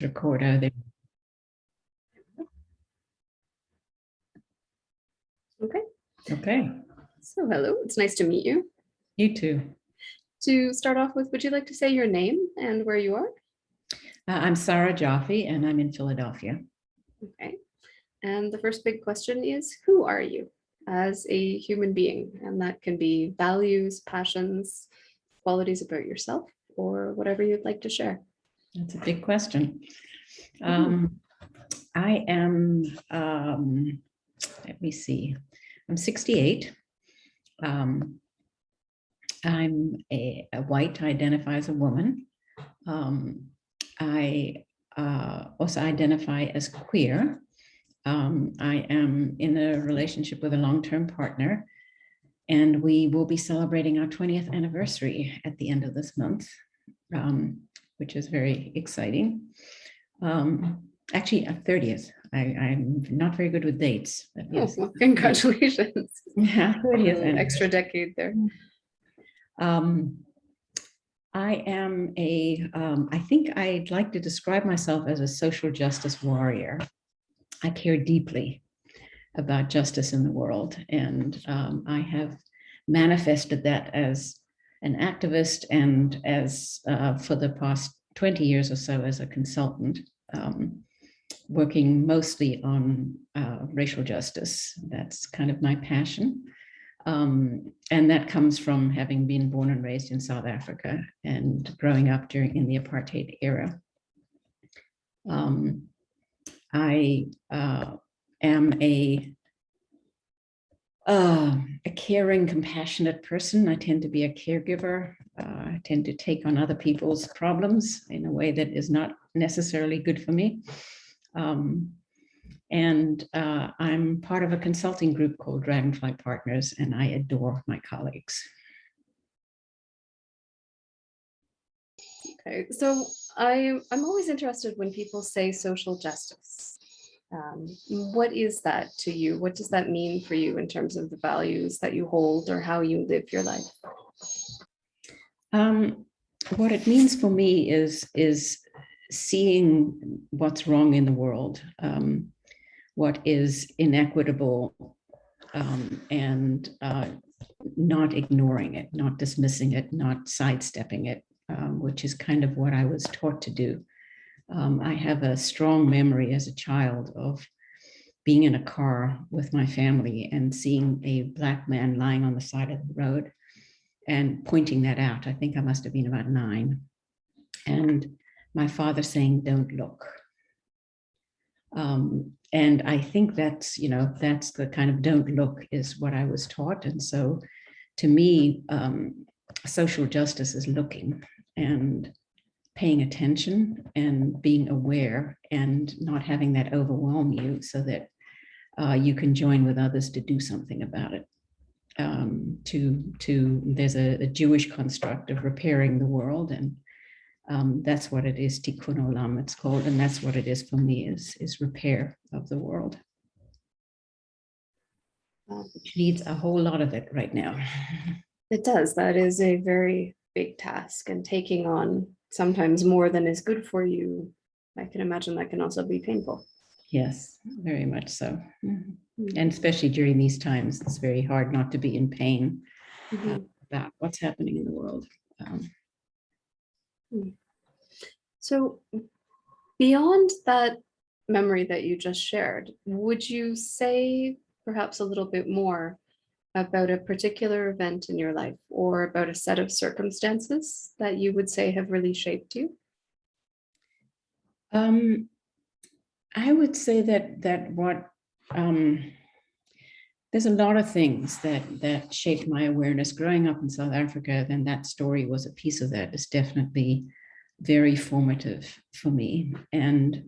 recorder there. Okay. Okay. So hello, it's nice to meet you. You too. To start off with, would you like to say your name and where you are? I'm Sara Joffe, and I'm in Philadelphia. Okay. And the first big question is, who are you as a human being? And that can be values, passions, qualities about yourself, or whatever you'd like to share. That's a big question. I am, let me see, I'm 68. I'm a white, I identify as a woman. I also identify as queer. I am in a relationship with a long-term partner, and we will be celebrating our 20th anniversary at the end of this month, which is very exciting. Actually, 30th. I'm not very good with dates. But yes. Oh, well, congratulations. Yeah, 30th. An extra decade there. I am I think I'd like to describe myself as a social justice warrior. I care deeply about justice in the world, and I have manifested that as an activist and as for the past 20 years or so as a consultant, working mostly on racial justice. That's kind of my passion. And that comes from having been born and raised in South Africa and growing up in the apartheid era. I am a caring, compassionate person. I tend to be a caregiver. I tend to take on other people's problems in a way that is not necessarily good for me. And I'm part of a consulting group called Dragonfly Partners, and I adore my colleagues. Okay, so I'm always interested when people say social justice. What is that to you? What does that mean for you in terms of the values that you hold or how you live your life? What it means for me is seeing what's wrong in the world, what is inequitable, and not ignoring it, not dismissing it, not sidestepping it, which is kind of what I was taught to do. I have a strong memory as a child of being in a car with my family and seeing a Black man lying on the side of the road and pointing that out. I think I must have been about 9. And my father saying, "Don't look." And I think that's the kind of "don't look" is what I was taught. And so to me, social justice is looking and paying attention and being aware and not having that overwhelm you, so that you can join with others to do something about it. There's a Jewish construct of repairing the world, and that's what it is. Tikkun olam, it's called, and that's what it is for me, is repair of the world, which needs a whole lot of it right now. It does. That is a very big task, and taking on sometimes more than is good for you. I can imagine that can also be painful. Yes, very much so. And especially during these times, it's very hard not to be in pain about what's happening in the world. So beyond that memory that you just shared, would you say perhaps a little bit more about a particular event in your life or about a set of circumstances that you would say have really shaped you? I would say that what there's a lot of things that shaped my awareness. Growing up in South Africa, then that story was a piece of that. It's definitely very formative for me. And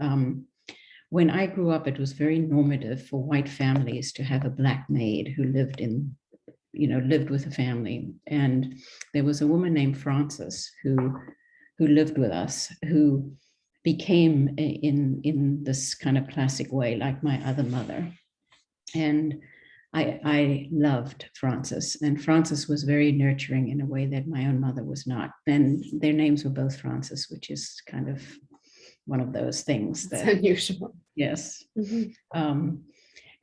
when I grew up, it was very normative for white families to have a Black maid who lived with a family. And there was a woman named Frances who lived with us, who became in this kind of classic way, like my other mother. And I loved Frances, and Frances was very nurturing in a way that my own mother was not. And their names were both Frances, which is kind of one of those things It's that, unusual. yes. Mhm.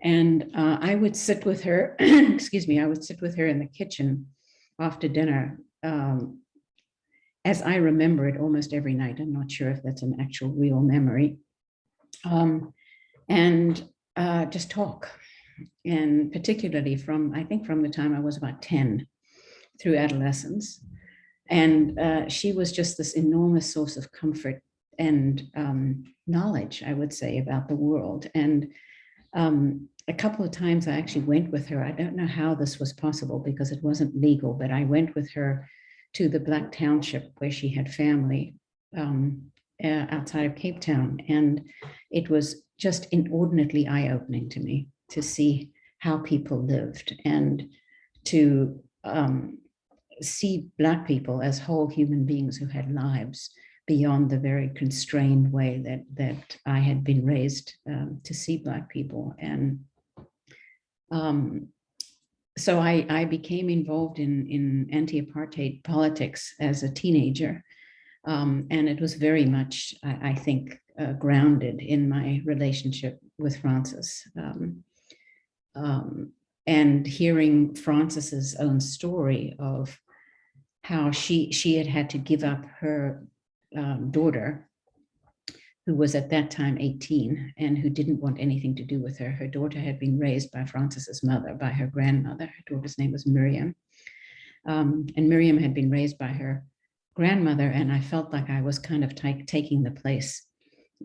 And I would sit with her, excuse me, I would sit with her in the kitchen after dinner, as I remember it almost every night. I'm not sure if that's an actual real memory. And just talk. And particularly from, I think from the time I was about 10 through adolescence. And she was just this enormous source of comfort and knowledge, I would say, about the world. And a couple of times I actually went with her. I don't know how this was possible because it wasn't legal, but I went with her to the Black Township where she had family outside of Cape Town. And it was just inordinately eye-opening to me to see how people lived and to see Black people as whole human beings who had lives beyond the very constrained way that I had been raised to see Black people. And so I became involved in anti-apartheid politics as a teenager. And it was very much, I think, grounded in my relationship with Frances. And hearing Frances's own story of how she had to give up her daughter, who was at that time 18 and who didn't want anything to do with her. Her daughter had been raised by Frances's mother, by her grandmother. Her daughter's name was Miriam. And Miriam had been raised by her grandmother, and I felt like I was kind of taking the place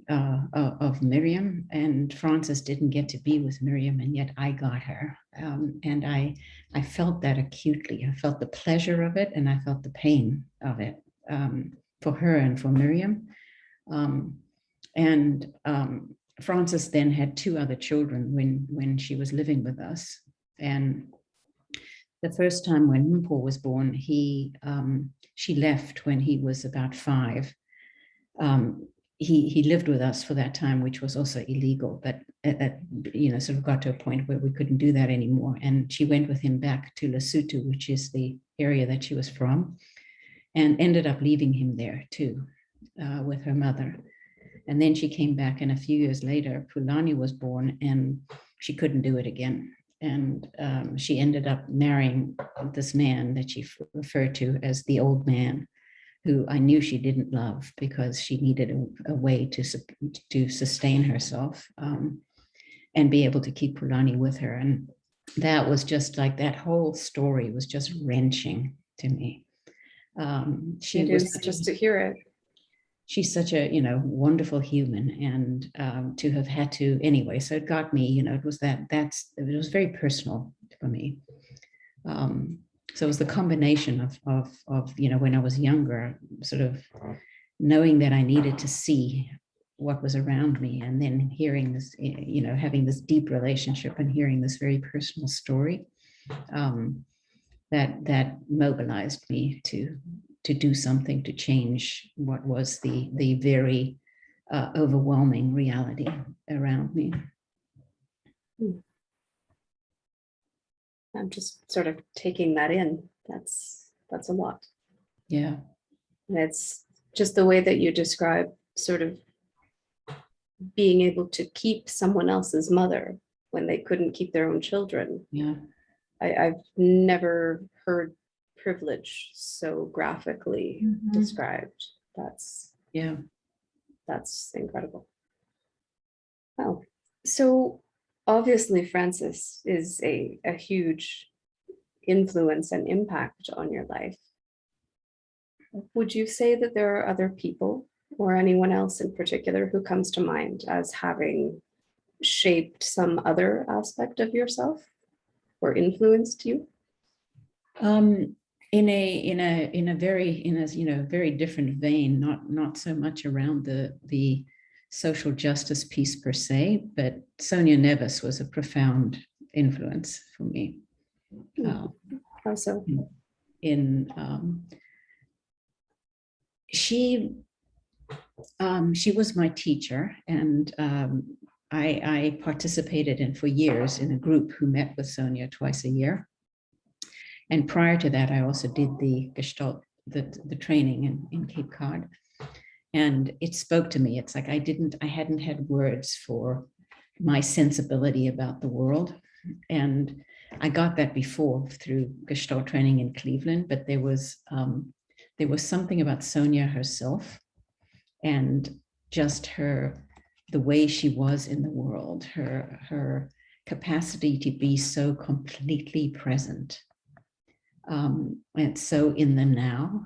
of Miriam, and Frances didn't get to be with Miriam, and yet I got her. And I felt that acutely. I felt the pleasure of it, and I felt the pain of it for her and for Miriam. Frances then had 2 other children when she was living with us. And the first time when Mpho was born, she left when he was about 5. He lived with us for that time, which was also illegal, but sort of got to a point where we couldn't do that anymore. And she went with him back to Lesotho, which is the area that she was from, and ended up leaving him there too, with her mother. And then she came back, and a few years later, Pulani was born, and she couldn't do it again. And she ended up marrying this man that she referred to as the old man, who I knew she didn't love because she needed a way to sustain herself and be able to keep Pulani with her. And that was just like, that whole story was just wrenching to me. It is just to hear it. She's such a, wonderful human, and to have had to anyway. So it got me, it was it was very personal for me. So it was the combination of when I was younger, sort of knowing that I needed to see what was around me, and then hearing this, having this deep relationship and hearing this very personal story that mobilized me to do something to change what was the very overwhelming reality around me. I'm just sort of taking that in. That's a lot. Yeah. And it's just the way that you describe sort of being able to keep someone else's mother when they couldn't keep their own children. Yeah. I've never heard privilege so graphically described. That's incredible. Wow. So obviously Frances is a huge influence and impact on your life. Would you say that there are other people or anyone else in particular who comes to mind as having shaped some other aspect of yourself or influenced you? In a very different vein, not so much around the social justice piece per se, but Sonia Nevis was a profound influence for me. How so? She was my teacher, and I participated for years in a group who met with Sonia twice a year. And prior to that, I also did the Gestalt, the training in Cape Cod. And it spoke to me. It's like I hadn't had words for my sensibility about the world. And I got that before through Gestalt training in Cleveland, but there was something about Sonia herself and just the way she was in the world, her capacity to be so completely present, and so in the now,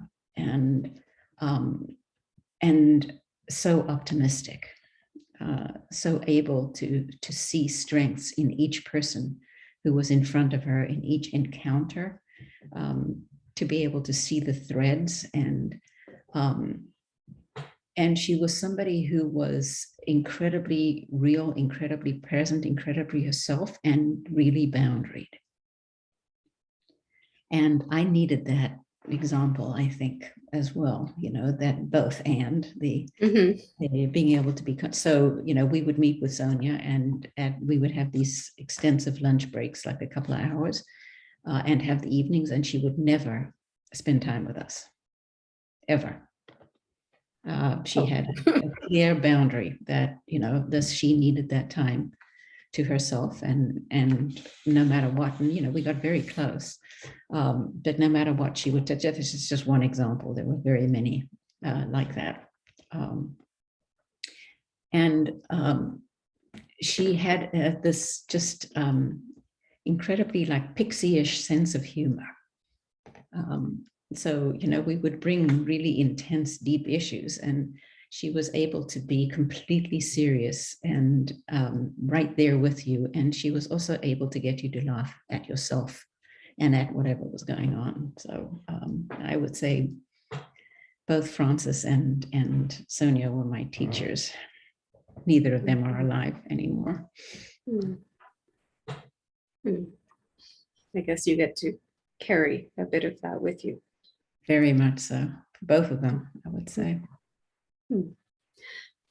and so optimistic, so able to see strengths in each person who was in front of her in each encounter, to be able to see the threads, and she was somebody who was incredibly real, incredibly present, incredibly herself, and really boundaried. And I needed that example, I think, as well, that both and the being able to be, so, we would meet with Sonia and we would have these extensive lunch breaks, like a couple of hours, and have the evenings, and she would never spend time with us, ever. She had a clear boundary that, she needed that time to herself, and no matter what, and we got very close, but no matter what she would touch. This is just one example. There were very many like that, and she had this just incredibly like pixie-ish sense of humor. So we would bring really intense, deep issues, and she was able to be completely serious and right there with you. And she was also able to get you to laugh at yourself and at whatever was going on. So I would say both Frances and Sonia were my teachers. Neither of them are alive anymore. I guess you get to carry a bit of that with you. Very much so. Both of them, I would say.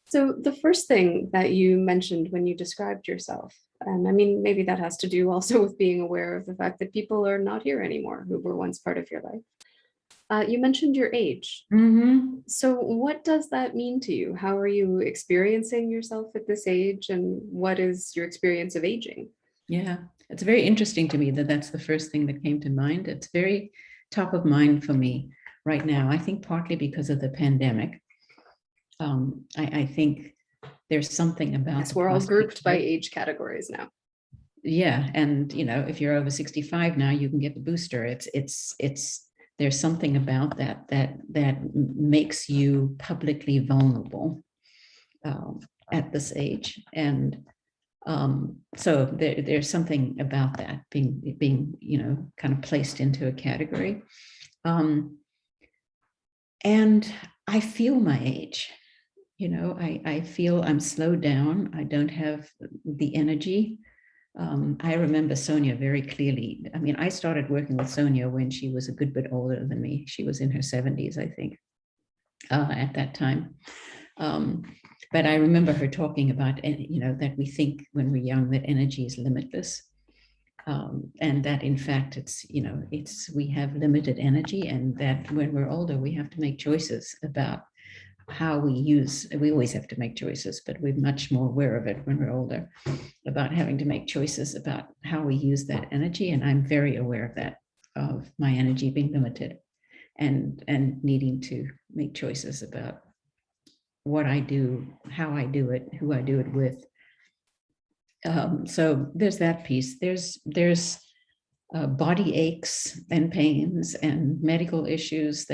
So the first thing that you mentioned when you described yourself, and I mean, maybe that has to do also with being aware of the fact that people are not here anymore who were once part of your life. You mentioned your age. So what does that mean to you? How are you experiencing yourself at this age, and what is your experience of aging? Yeah, it's very interesting to me that that's the first thing that came to mind. It's very top of mind for me right now. I think partly because of the pandemic. I think there's something about. Yes, we're all grouped by age categories now. Yeah, and if you're over 65 now, you can get the booster. It's there's something about that makes you publicly vulnerable at this age, and so there's something about that being kind of placed into a category, and I feel my age. I feel I'm slowed down. I don't have the energy. I remember Sonia very clearly. I mean, I started working with Sonia when she was a good bit older than me. She was in her 70s, I think, at that time. But I remember her talking about, that we think when we're young that energy is limitless. And that in fact, we have limited energy, and that when we're older, we have to make choices about how we always have to make choices, but we're much more aware of it when we're older, about having to make choices about how we use that energy. And I'm very aware of that, of my energy being limited, and needing to make choices about what I do, how I do it, who I do it with. So there's that piece. There's body aches and pains and medical issues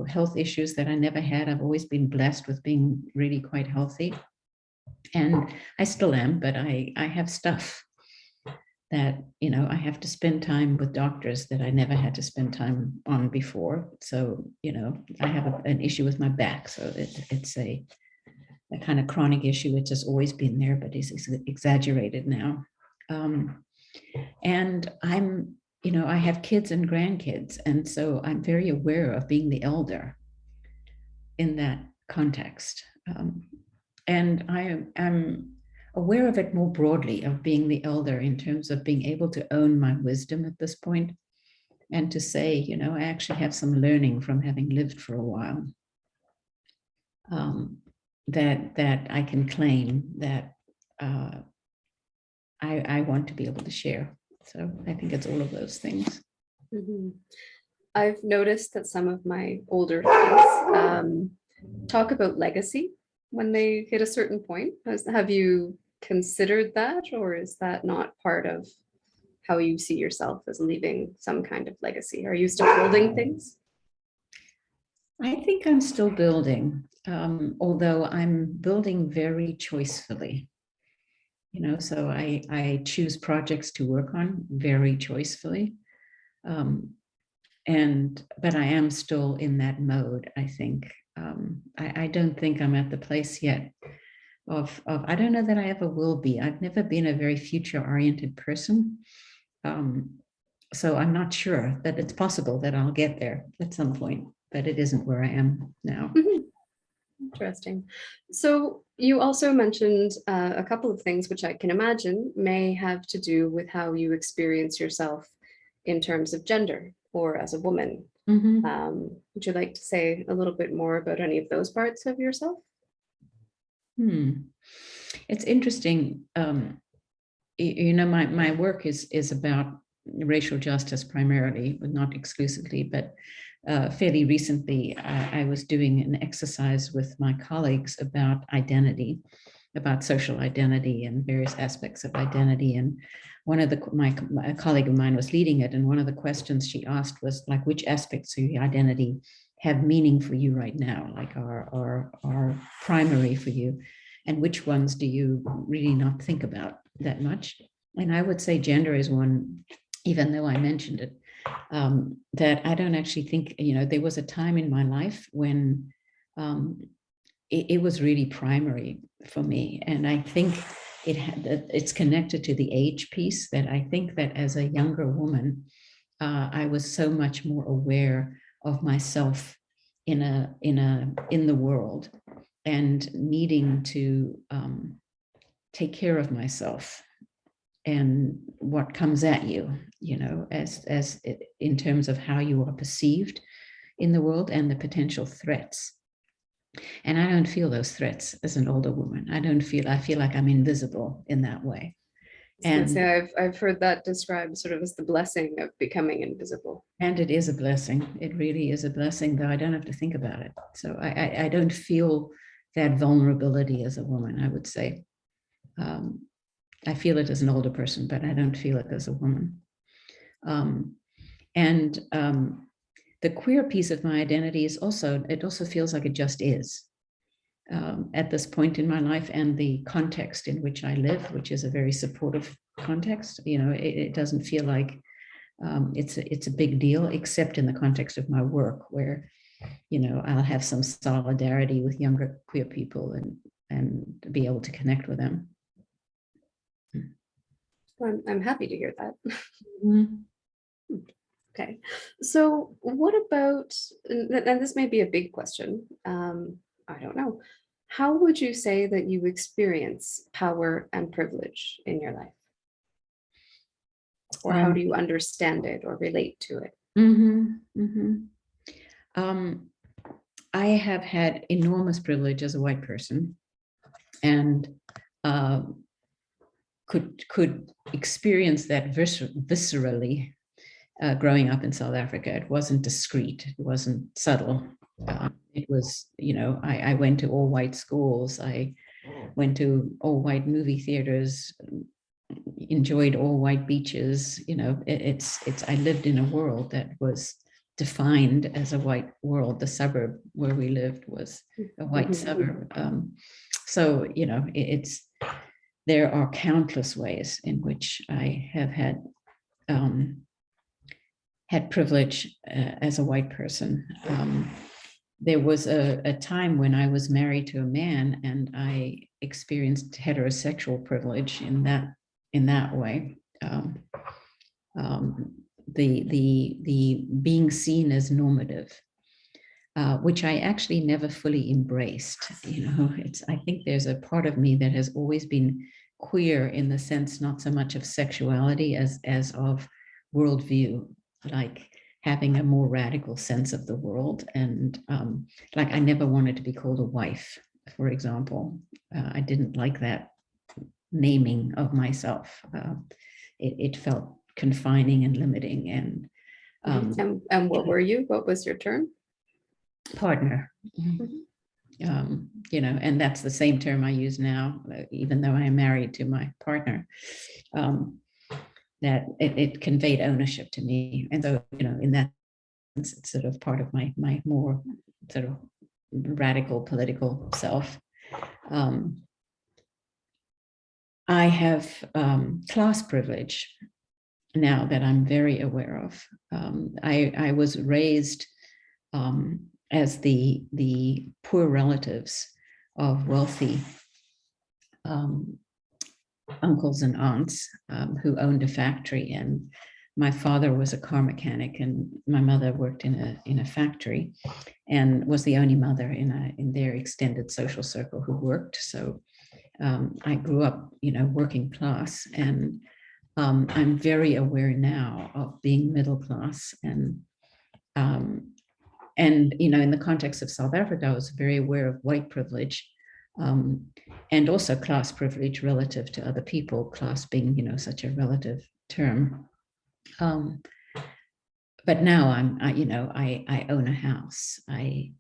health issues that I never had. I've always been blessed with being really quite healthy, and I still am, but I have stuff that, I have to spend time with doctors that I never had to spend time on before. So, I have an issue with my back. So it's a kind of chronic issue. It's just always been there, but it's exaggerated now. And I'm, I have kids and grandkids. And so I'm very aware of being the elder in that context. And I'm aware of it more broadly, of being the elder in terms of being able to own my wisdom at this point, and to say, I actually have some learning from having lived for a while. that I can claim that I want to be able to share. So I think it's all of those things. Mhm. I've noticed that some of my older friends talk about legacy when they hit a certain point. Have you considered that, or is that not part of how you see yourself as leaving some kind of legacy? Are you still building things? I think I'm still building, although I'm building very choicefully. So I choose projects to work on very choicefully. But I am still in that mode, I think. I don't think I'm at the place yet I don't know that I ever will be. I've never been a very future-oriented person. So I'm not sure that it's possible that I'll get there at some point, but it isn't where I am now. Interesting. So you also mentioned a couple of things which I can imagine may have to do with how you experience yourself in terms of gender or as a woman. Would you like to say a little bit more about any of those parts of yourself? It's interesting. My work is about racial justice primarily, but not exclusively. But fairly recently, I was doing an exercise with my colleagues about identity, about social identity and various aspects of identity. And a colleague of mine was leading it, and one of the questions she asked was like, which aspects of your identity have meaning for you right now, like are primary for you, and which ones do you really not think about that much? And I would say gender is one, even though I mentioned it, that I don't actually think, there was a time in my life when it was really primary for me. And I think it's connected to the age piece, that I think that as a younger woman, I was so much more aware of myself in the world, and needing to take care of myself and what comes at you, as in terms of how you are perceived in the world and the potential threats. And I don't feel those threats as an older woman. I feel like I'm invisible in that way. And I've heard that described sort of as the blessing of becoming invisible. And it is a blessing. It really is a blessing, though I don't have to think about it. So I don't feel that vulnerability as a woman, I would say. I feel it as an older person, but I don't feel it as a woman. The queer piece of my identity is also feels like it just is. At this point in my life, and the context in which I live, which is a very supportive context, it doesn't feel like it's a big deal, except in the context of my work, where I'll have some solidarity with younger queer people and be able to connect with them. I'm happy to hear that. Mm-hmm. Okay, so what about, and this may be a big question, I don't know. How would you say that you experience power and privilege in your life? Or how do you understand it or relate to it? I have had enormous privilege as a white person, and could experience that viscerally growing up in South Africa. It wasn't discreet. It wasn't subtle. It was, I went to all white schools. I went to all white movie theaters, enjoyed all white beaches. I lived in a world that was defined as a white world. The suburb where we lived was a white suburb. So, there are countless ways in which I have had privilege as a white person. There was a time when I was married to a man, and I experienced heterosexual privilege in that way. The being seen as normative, which I actually never fully embraced. I think there's a part of me that has always been queer in the sense, not so much of sexuality as of worldview. Like, having a more radical sense of the world. And like I never wanted to be called a wife, for example. I didn't like that naming of myself. It felt confining and limiting. And what were you? What was your term? Partner. You know, and that's the same term I use now, even though I am married to my partner. That it conveyed ownership to me, and so, you know, in that sense, it's sort of part of my more sort of radical political self. I have class privilege now that I'm very aware of. I was raised as the poor relatives of wealthy uncles and aunts who owned a factory, and my father was a car mechanic, and my mother worked in a factory, and was the only mother in their extended social circle who worked. So I grew up, you know, working class, and I'm very aware now of being middle class, and you know, in the context of South Africa, I was very aware of white privilege. And also class privilege relative to other people, class being, you know, such a relative term. But now I own a house. I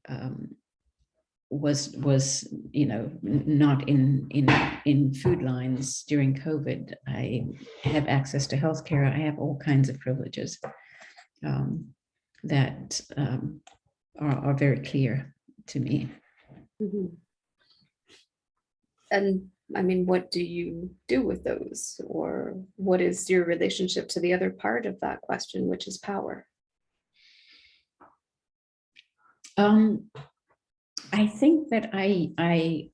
was you know, not in food lines during COVID. I have access to healthcare. I have all kinds of privileges that are very clear to me. And I mean, what do you do with those? Or what is your relationship to the other part of that question, which is power? I think that I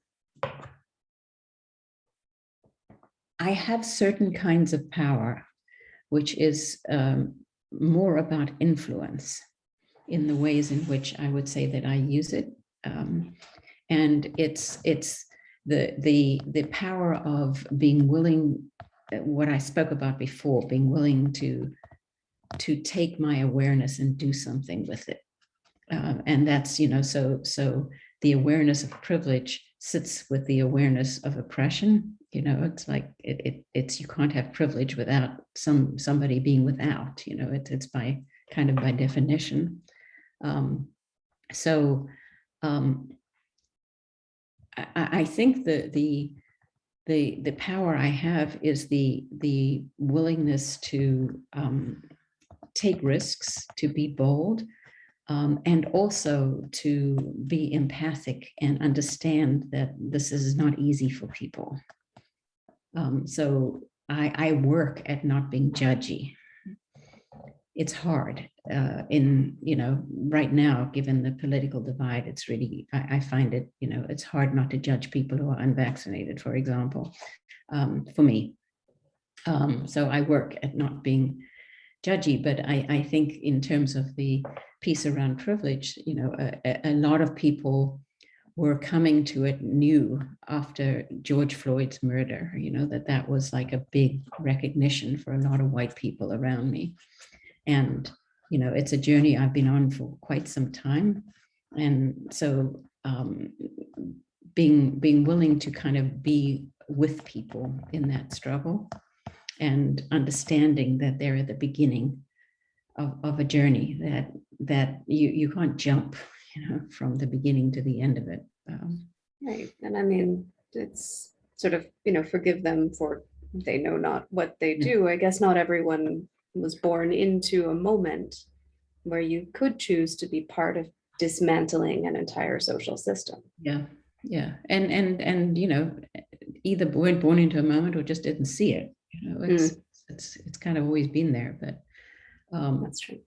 have certain kinds of power, which is more about influence in the ways in which I would say that I use it. And it's the power of being willing, what I spoke about before, being willing to take my awareness and do something with it. And that's, you know, so the awareness of privilege sits with the awareness of oppression. You know, it's like it's you can't have privilege without somebody being without. You know, it's by kind of by definition. I think the power I have is the willingness to take risks, to be bold, and also to be empathic and understand that this is not easy for people. So I work at not being judgy. It's hard you know, right now, given the political divide, it's really, I find it, you know, it's hard not to judge people who are unvaccinated, for example, for me. So I work at not being judgy, but I think in terms of the piece around privilege, you know, a lot of people were coming to it new after George Floyd's murder, you know, that was like a big recognition for a lot of white people around me. And, you know, it's a journey I've been on for quite some time. And so being willing to kind of be with people in that struggle and understanding that they're at the beginning of a journey that you can't jump, you know, from the beginning to the end of it. Right. And I mean, it's sort of, you know, forgive them for they know not what they do. I guess not everyone was born into a moment where you could choose to be part of dismantling an entire social system. Yeah. And you know, either weren't born into a moment or just didn't see it. You know, it's kind of always been there, but that's true.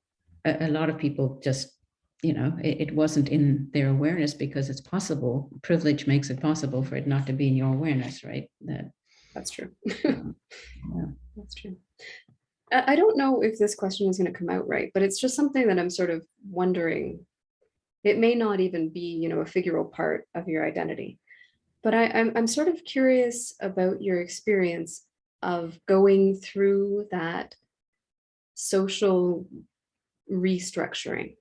A lot of people just, you know, it wasn't in their awareness because it's possible. Privilege makes it possible for it not to be in your awareness, right? That's true. Yeah. That's true. I don't know if this question is going to come out right, but it's just something that I'm sort of wondering. It may not even be, you know, a figural part of your identity, but I'm sort of curious about your experience of going through that social restructuring,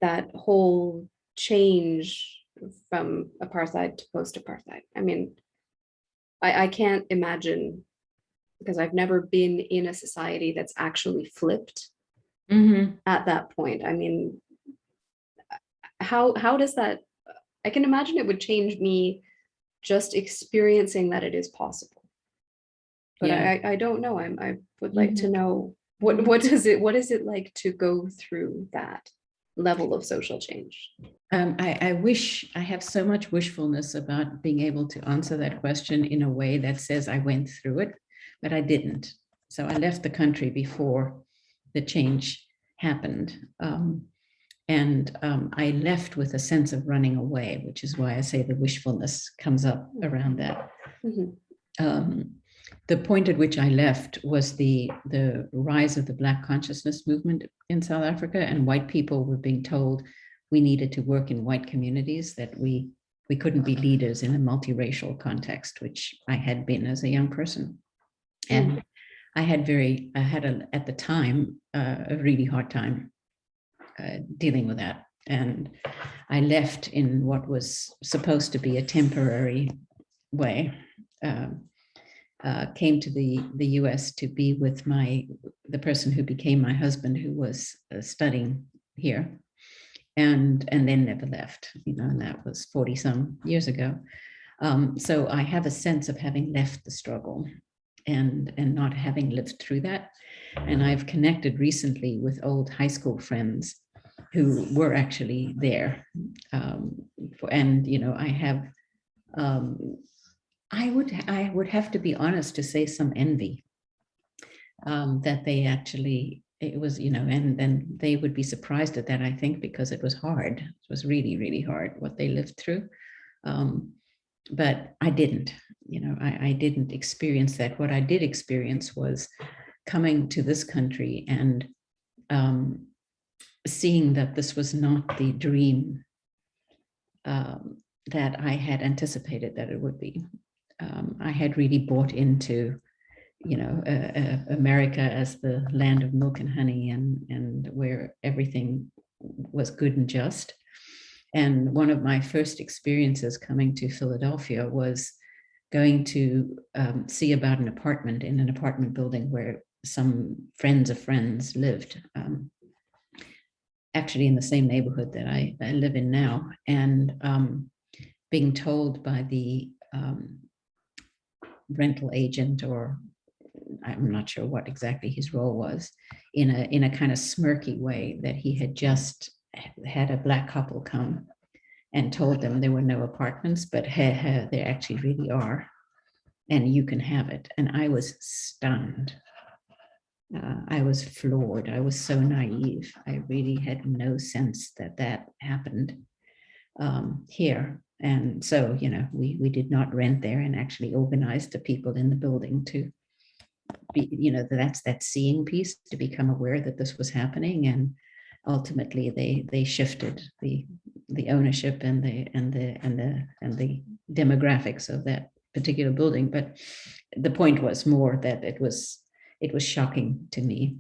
that whole change from apartheid to post-apartheid. I mean, I can't imagine, because I've never been in a society that's actually flipped at that point. I mean, how does that, I can imagine it would change me just experiencing that it is possible. But Yeah. I don't know. I would like to know what is it like to go through that level of social change? I wish I have so much wishfulness about being able to answer that question in a way that says I went through it, but I didn't. So I left the country before the change happened. I left with a sense of running away, which is why I say the wishfulness comes up around that. The point at which I left was the rise of the Black consciousness movement in South Africa, and white people were being told we needed to work in white communities, that we couldn't be leaders in a multiracial context, which I had been as a young person. And I had at the time a really hard time dealing with that. And I left in what was supposed to be a temporary way. Came to the US to be with the person who became my husband, who was studying here, and then never left, and that was 40 some years ago. So I have a sense of having left the struggle and not having lived through that. And I've connected recently with old high school friends who were actually there. And I have I would have to be honest to say some envy that they actually, it was, and then they would be surprised at that, I think, because it was hard. It was really, really hard what they lived through. But I didn't, I didn't experience that. What I did experience was coming to this country and seeing that this was not the dream that I had anticipated that it would be. I had really bought into, America as the land of milk and honey, and where everything was good and just. And one of my first experiences coming to Philadelphia was going to see about an apartment in an apartment building where some friends of friends lived, actually in the same neighborhood that I live in now. And being told by the rental agent, or I'm not sure what exactly his role was, in a kind of smirky way, that he had just had a Black couple come and told them there were no apartments, but there actually really are, and you can have it. And I was stunned. I was floored. I was so naive. I really had no sense that happened here. And so, we did not rent there, and actually organized the people in the building to be, that's that seeing piece, to become aware that this was happening. And ultimately they shifted the ownership and the demographics of that particular building. But the point was more that it was shocking to me.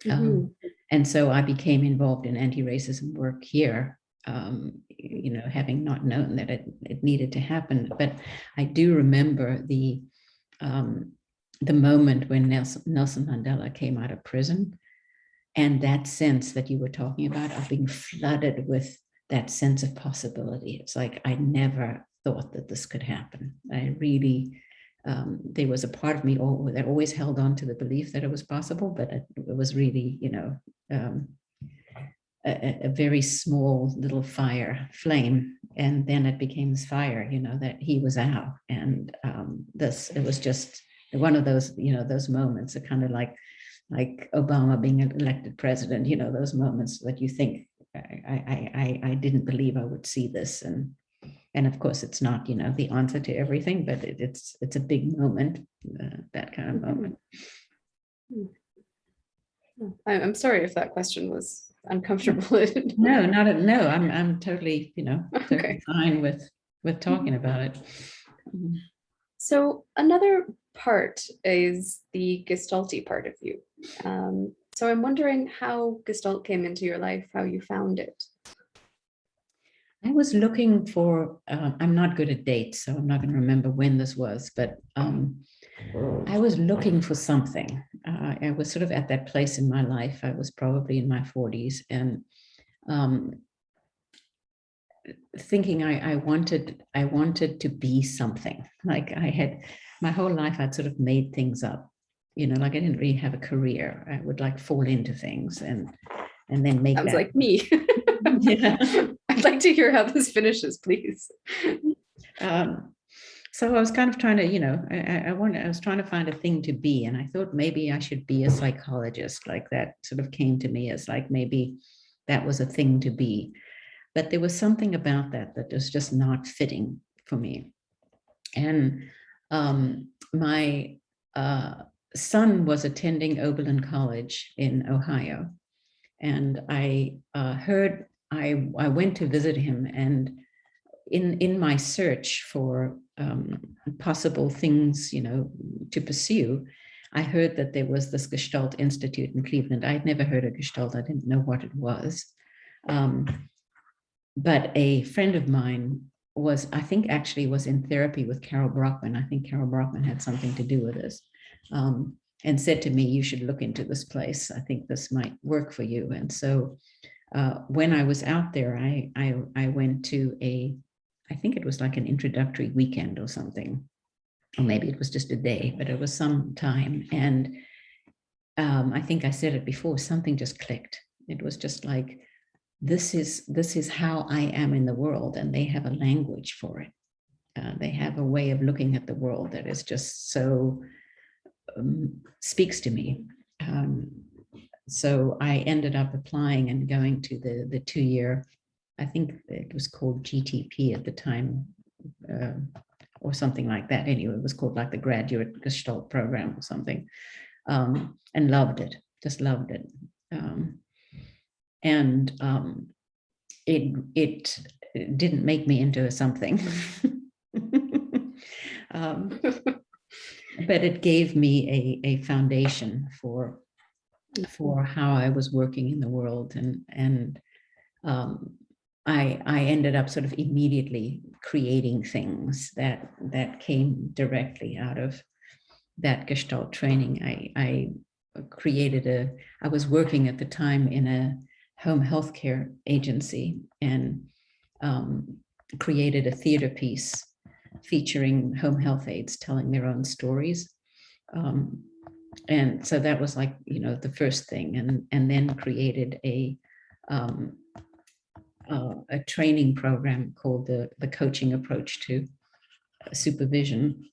And so I became involved in anti-racism work here, having not known that it needed to happen. But I do remember the moment when Nelson Mandela came out of prison, and that sense that you were talking about, of being flooded with that sense of possibility. It's like, I never thought that this could happen. I really, there was a part of me that always held on to the belief that it was possible, but it was really, a very small little flame. And then it became this fire, that he was out. And it was just one of those, those moments, are kind of like Obama being elected president, those moments that you think, I didn't believe I would see this. And of course, it's not, the answer to everything, but it's a big moment, that kind of moment. I'm sorry if that question was uncomfortable. No, I'm totally, totally fine with talking about it. So another part is the Gestalty part of you. So I'm wondering how Gestalt came into your life, how you found it. I was looking for, I'm not good at dates, so I'm not going to remember when this was, but I was looking for something. I was sort of at that place in my life. I was probably in my 40s, and thinking I wanted to be something. Like I had my whole life, I'd sort of made things up, like I didn't really have a career. I would like fall into things and then make Sounds that. like me. Yeah. I'd like to hear how this finishes, please. So I was kind of trying to, I was trying to find a thing to be, and I thought maybe I should be a psychologist. Like that sort of came to me as like maybe that was a thing to be. But there was something about that was just not fitting for me. And my son was attending Oberlin College in Ohio, and I heard I went to visit him, and in my search for possible things, to pursue, I heard that there was this Gestalt Institute in Cleveland. I'd never heard of Gestalt. I didn't know what it was. But a friend of mine I think actually was in therapy with Carol Brockman. I think Carol Brockman had something to do with this, and said to me, you should look into this place. I think this might work for you. And so when I was out there, I went to I think it was like an introductory weekend or something, or maybe it was just a day, but it was some time. And I think I said it before, something just clicked. It was just like, this is how I am in the world, and they have a language for it. They have a way of looking at the world that is just so speaks to me. So I ended up applying and going to the 2-year, I think it was called GTP at the time, or something like that. Anyway, it was called like the Graduate Gestalt Program or something, and loved it, just loved it. And it didn't make me into a something, but it gave me a foundation for how I was working in the world, and I ended up sort of immediately creating things that came directly out of that Gestalt training. I created I was working at the time in a home healthcare agency, and created a theater piece featuring home health aides telling their own stories. And so that was like, the first thing, and then created a training program called the coaching approach to supervision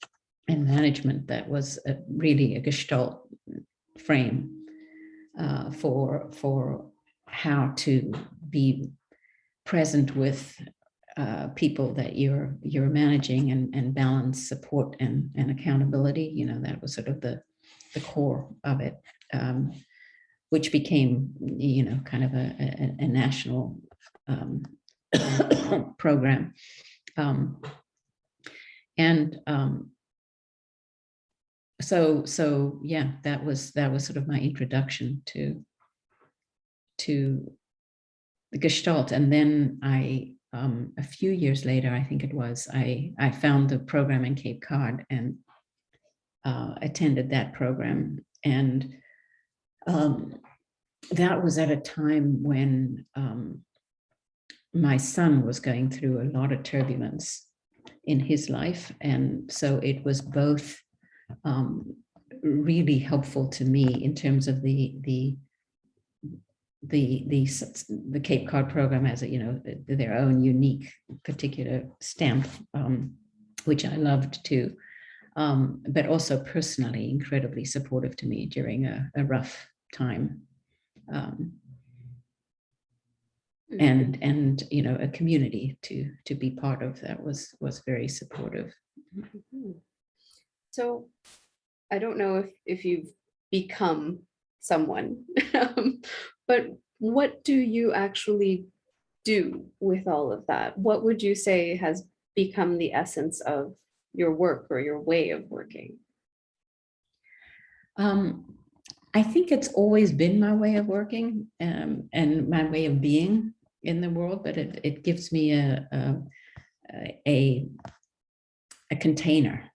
and management that was really a Gestalt frame for how to be present with people that you're managing, and balance support and accountability. That was sort of the core of it, which became kind of a national program. And so yeah, that was sort of my introduction to the Gestalt. And then I a few years later, I think it was, I found the program in Cape Cod and attended that program. And that was at a time when my son was going through a lot of turbulence in his life. And so it was both really helpful to me in terms of the Cape Cod program as their own unique particular stamp, which I loved too, but also personally incredibly supportive to me during a rough time, and a community to be part of that was very supportive. So I don't know if you've become someone, but what do you actually do with all of that? What would you say has become the essence of your work or your way of working? I think it's always been my way of working, and my way of being in the world, but it gives me a, a container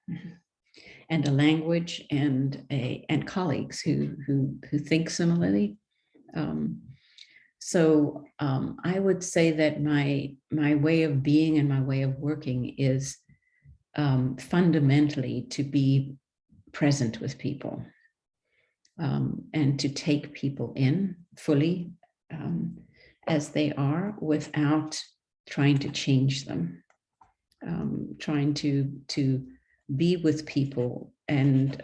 and a language and colleagues who think similarly. I would say that my way of being and my way of working is fundamentally to be present with people, and to take people in fully, as they are, without trying to change them, trying to be with people. And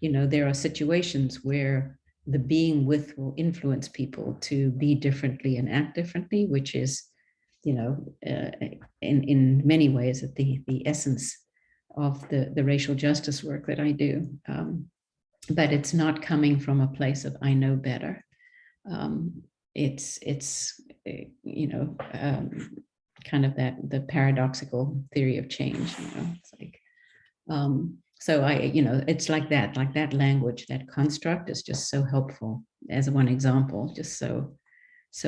there are situations where the being with will influence people to be differently and act differently, which is, in many ways at the essence of the racial justice work that I do. But it's not coming from a place of I know better. It's kind of the paradoxical theory of change. It's like, so it's like that language, that construct is just so helpful. As one example, just so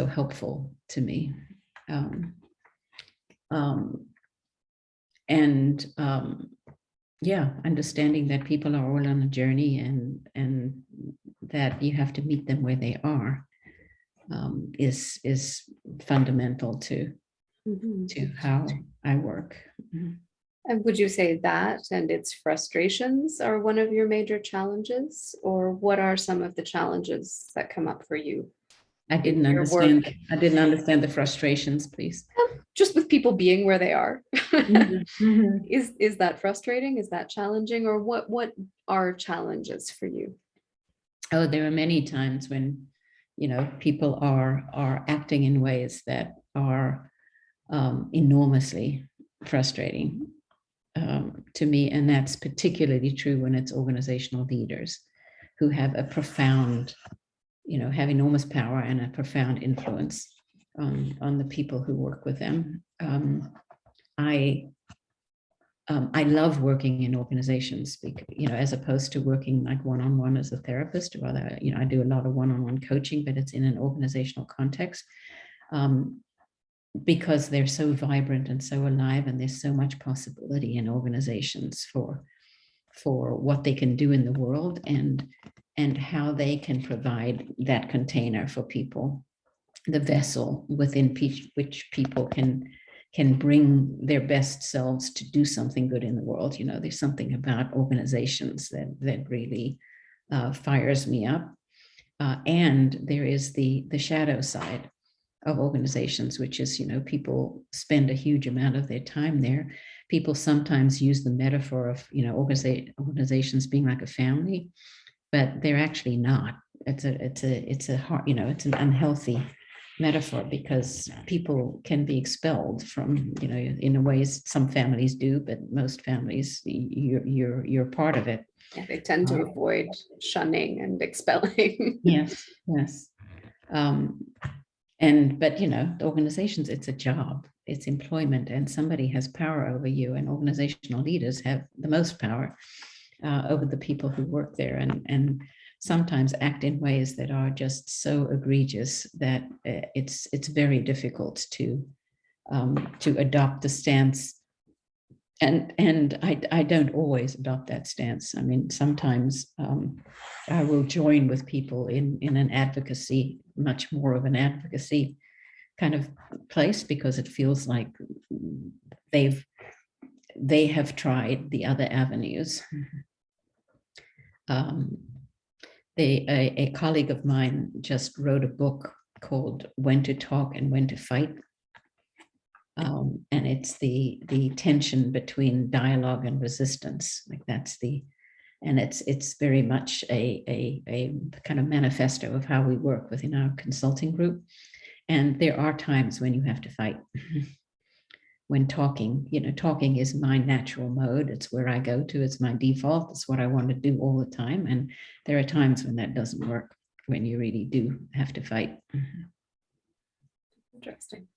helpful to me. Yeah, understanding that people are all on a journey, and that you have to meet them where they are, is fundamental to how I work. And would you say that and its frustrations are one of your major challenges, or what are some of the challenges that come up for you? I didn't understand the frustrations, please. Just with people being where they are. Mm-hmm. Is that frustrating? Is that challenging? Or what are challenges for you? Oh, there are many times when, people are acting in ways that are enormously frustrating to me. And that's particularly true when it's organizational leaders who have a profound, have enormous power and a profound influence on the people who work with them. I love working in organizations, because, as opposed to working like one-on-one as a therapist. Rather, I do a lot of one-on-one coaching, but it's in an organizational context, because they're so vibrant and so alive, and there's so much possibility in organizations for what they can do in the world, and how they can provide that container for people, the vessel within which people can bring their best selves to do something good in the world. There's something about organizations that really fires me up. And there is the shadow side of organizations, which is, people spend a huge amount of their time there. People sometimes use the metaphor of, organizations being like a family, but they're actually not. It's a hard, it's an unhealthy metaphor, because people can be expelled from, in a ways some families do, but most families, you're part of it. Yeah, they tend to avoid shunning and expelling. Yes. But the organizations, it's a job, it's employment, and somebody has power over you, and organizational leaders have the most power over the people who work there, and sometimes act in ways that are just so egregious that it's very difficult to adopt the stance. And I don't always adopt that stance. I mean, sometimes I will join with people in an advocacy, much more of an advocacy kind of place, because it feels like they have tried the other avenues. A colleague of mine just wrote a book called When to Talk and When to Fight. And it's the tension between dialogue and resistance. And it's very much a kind of manifesto of how we work within our consulting group. And there are times when you have to fight. When talking is my natural mode. It's where I go to. It's my default. It's what I want to do all the time. And there are times when that doesn't work, when you really do have to fight. Interesting.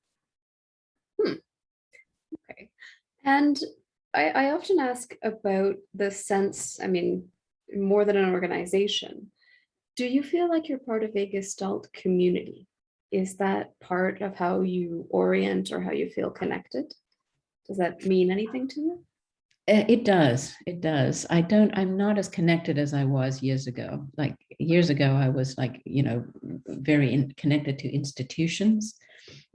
Okay. And I often ask about the sense, I mean, more than an organization, Do you feel like you're part of a Gestalt community? Is that part of how you orient or how you feel connected? Does that mean anything to you? It does. It does. I'm not as connected as I was years ago. Like years ago, I was like, very connected to institutions,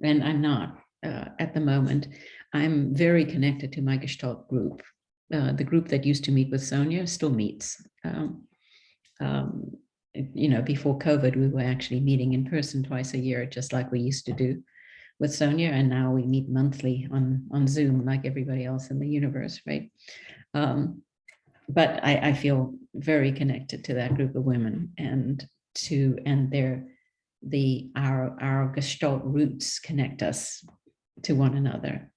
and I'm not at the moment. I'm very connected to my Gestalt group. The group that used to meet with Sonia still meets. Um, before COVID, we were actually meeting in person twice a year, just like we used to do with Sonia, and now we meet monthly on Zoom, like everybody else in the universe, right? But I feel very connected to that group of women, and our Gestalt roots connect us to one another,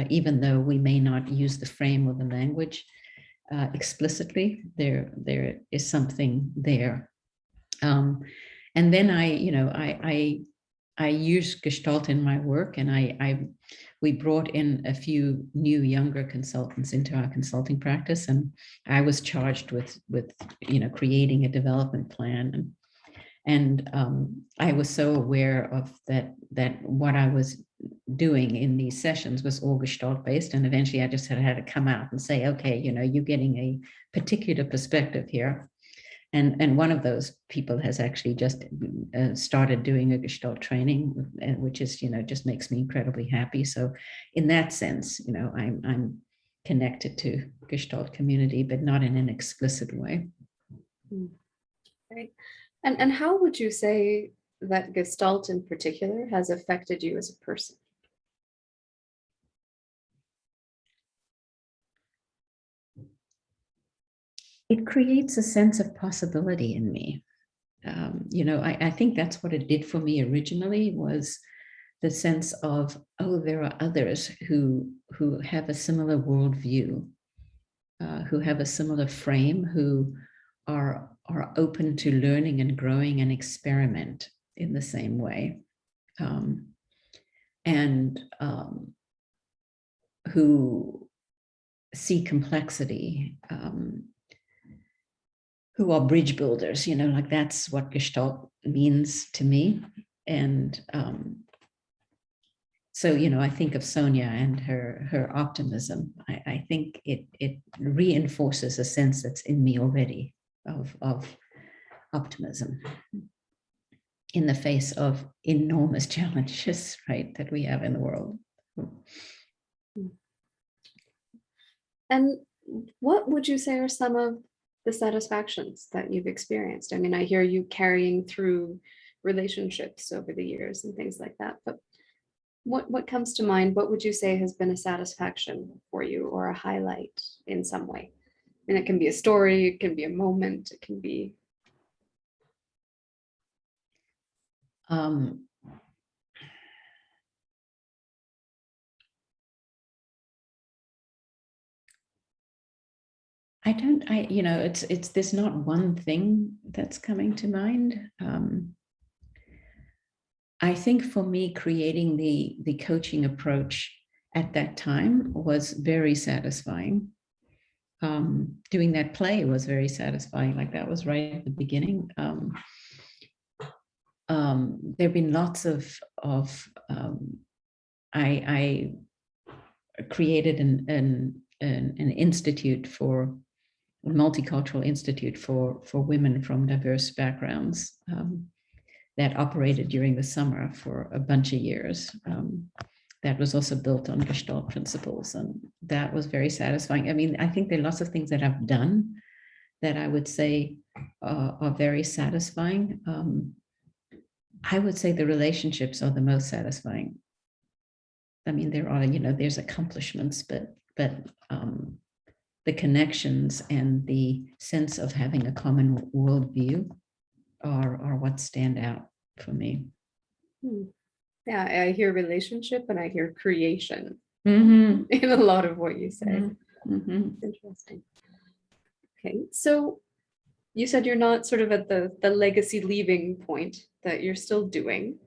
even though we may not use the frame or the language explicitly. There is something there. And then I use Gestalt in my work, and we brought in a few new younger consultants into our consulting practice, and I was charged with creating a development plan, and I was so aware of that what I was doing in these sessions was all Gestalt based, and eventually I just had to come out and say, okay, you're getting a particular perspective here. And one of those people has actually just started doing a Gestalt training, which is, just makes me incredibly happy. So in that sense, I'm connected to Gestalt community, but not in an explicit way. Right. And how would you say that Gestalt in particular has affected you as a person? It creates a sense of possibility in me. I think that's what it did for me originally, was the sense of, oh, there are others who have a similar worldview, who have a similar frame, who are open to learning and growing and experiment in the same way, and who see complexity, who are bridge builders, like that's what Gestalt means to me. And so, I think of Sonia and her optimism. I think it reinforces a sense that's in me already of optimism in the face of enormous challenges, right, that we have in the world. And what would you say are some of the satisfactions that you've experienced? I mean, I hear you carrying through relationships over the years and things like that, but what comes to mind? What would you say has been a satisfaction for you, or a highlight in some way? And it can be a story, it can be a moment, it can be. It's there's not one thing that's coming to mind. I think for me, creating the coaching approach at that time was very satisfying. Doing that play was very satisfying. Like that was right at the beginning. There have been lots of I created an institute for a multicultural institute for women from diverse backgrounds that operated during the summer for a bunch of years. That was also built on Gestalt principles, and that was very satisfying. I mean, I think there are lots of things that I've done that I would say are very satisfying. I would say the relationships are the most satisfying. I mean, there are, there's accomplishments, but the connections and the sense of having a common worldview are what stand out for me. Yeah, I hear relationship and I hear creation in a lot of what you say. Interesting. Okay, so you said you're not sort of at the legacy leaving point, that you're still doing.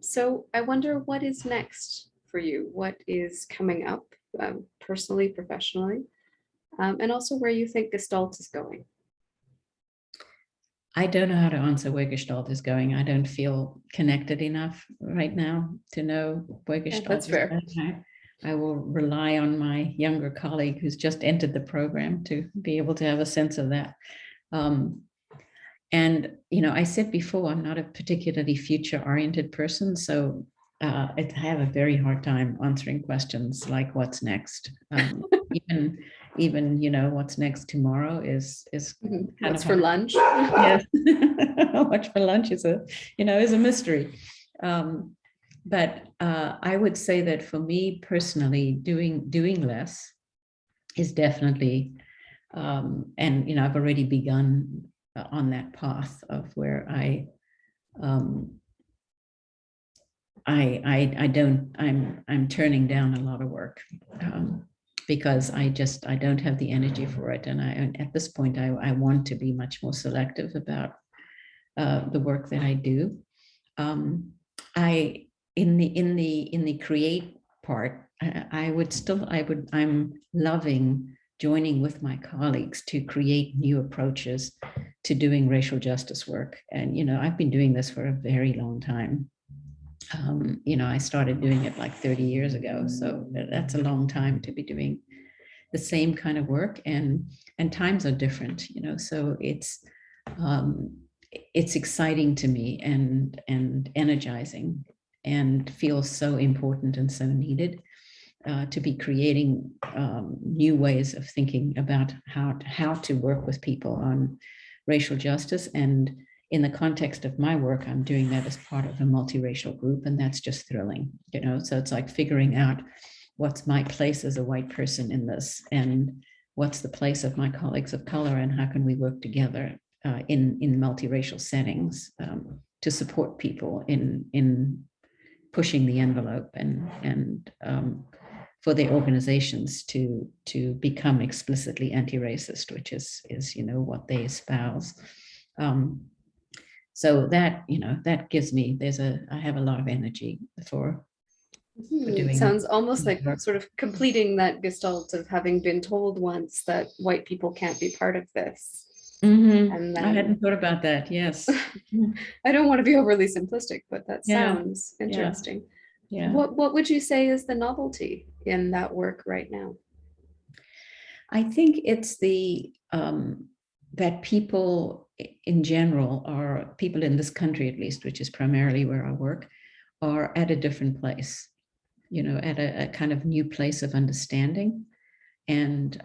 So I wonder what is next for you? What is coming up personally, professionally, and also where you think Gestalt is going? I don't know how to answer where Gestalt is going. I don't feel connected enough right now to know where Yeah, Gestalt that's is fair. going. I will rely on my younger colleague who's just entered the program to be able to have a sense of that. And, I said before, I'm not a particularly future-oriented person, so I have a very hard time answering questions like what's next. Even what's next tomorrow is kind What's of for hard. lunch? Yes, what's for lunch is a mystery. But I would say that for me personally, doing less is definitely, and I've already begun on that path of where I'm turning down a lot of work because I don't have the energy for it, and at this point I want to be much more selective about the work that I do. I in the create part, I'm loving joining with my colleagues to create new approaches to doing racial justice work. And I've been doing this for a very long time. I started doing it like 30 years ago, so that's a long time to be doing the same kind of work, and times are different, so it's exciting to me and energizing and feels so important and so needed to be creating new ways of thinking about how to work with people on racial justice. And in the context of my work, I'm doing that as part of a multiracial group, and that's just thrilling, so it's like figuring out what's my place as a white person in this, and what's the place of my colleagues of color, and how can we work together in multiracial settings to support people in pushing the envelope, and for their organizations to become explicitly anti-racist, which is what they espouse. So that gives me, I have a lot of energy for doing Sounds almost like work. sort of completing that gestalt of having been told once that white people can't be part of this. And I hadn't thought about that. Yes. I don't want to be overly simplistic, but that Yeah. sounds interesting. Yeah. What would you say is the novelty in that work right now? I think it's that people in general, or people in this country at least, which is primarily where I work, are at a different place, at a kind of new place of understanding, and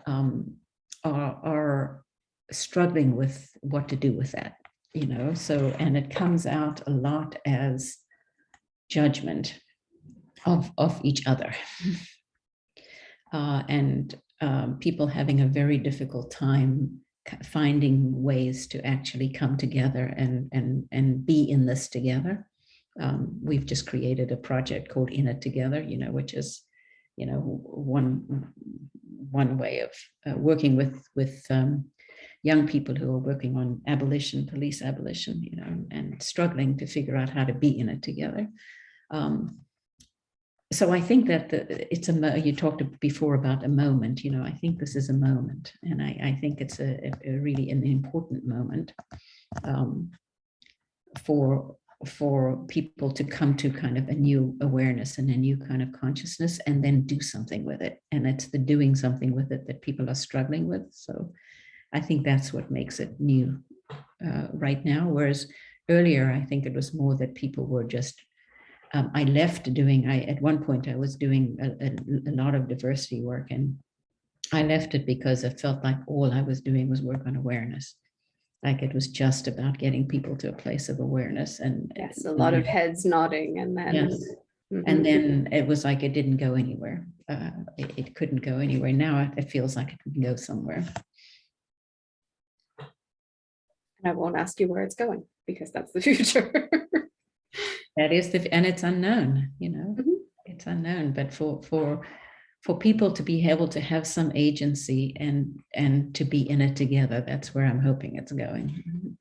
are struggling with what to do with that, so, and it comes out a lot as judgment of each other. And people having a very difficult time finding ways to actually come together and be in this together. We've just created a project called In It Together, which is, one way of working with young people who are working on abolition, police abolition, and struggling to figure out how to be in it together. So I think that you talked before about a moment, I think this is a moment, and I think it's a really an important moment for people to come to kind of a new awareness and a new kind of consciousness, and then do something with it. And it's the doing something with it that people are struggling with. So I think that's what makes it new right now. Whereas earlier, I think it was more that people were just, I left doing, at one point I was doing a lot of diversity work, and I left it because I felt like all I was doing was work on awareness. Like it was just about getting people to a place of awareness. And yes, a lot of heads nodding, and then yes. And then it was like it didn't go anywhere. It couldn't go anywhere. Now it feels like it can go somewhere. And I won't ask you where it's going, because that's the future. That is and it's unknown, it's unknown. But for people to be able to have some agency and to be in it together, that's where I'm hoping it's going.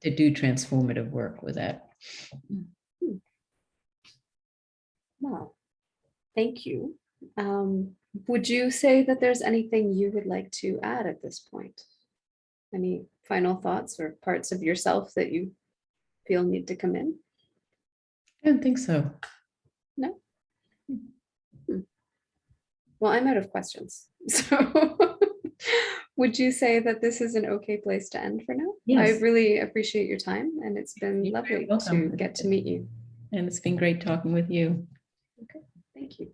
To do transformative work with that. Wow, thank you. Would you say that there's anything you would like to add at this point? Any final thoughts or parts of yourself that you feel need to come in? I don't think so. No? Well, I'm out of questions. So would you say that this is an okay place to end for now? I Yes. really appreciate your time, and it's been You're very lovely welcome. to get to meet you. And it's been great talking with you. Okay, thank you.